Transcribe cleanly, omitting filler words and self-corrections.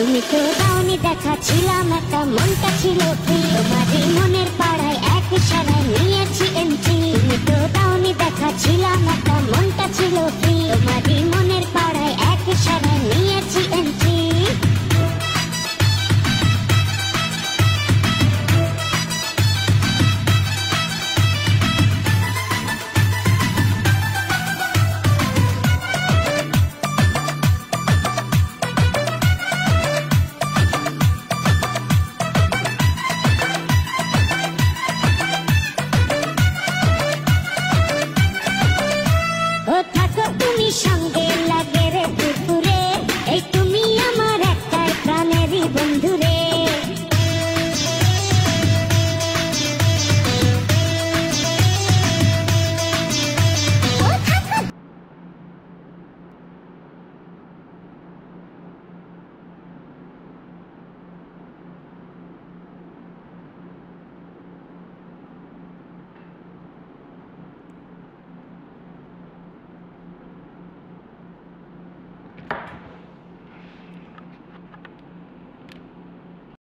তুমি তো দাওনি দেখা, ছিলাম একা, মনটা ছিল ফ্রি। তোমারই মনের পাড়ায় এক ইশারায় নিয়েছি এন্ট্রি। তুমি তো দাওনি দেখা, ছিলাম একা, মনটা ছিল ফ্রি। তোমারই মনের পাড়ায় এক ইশারায় নিয়েছি এন্ট্রি। ও থাকো তুমি সঙ্গে,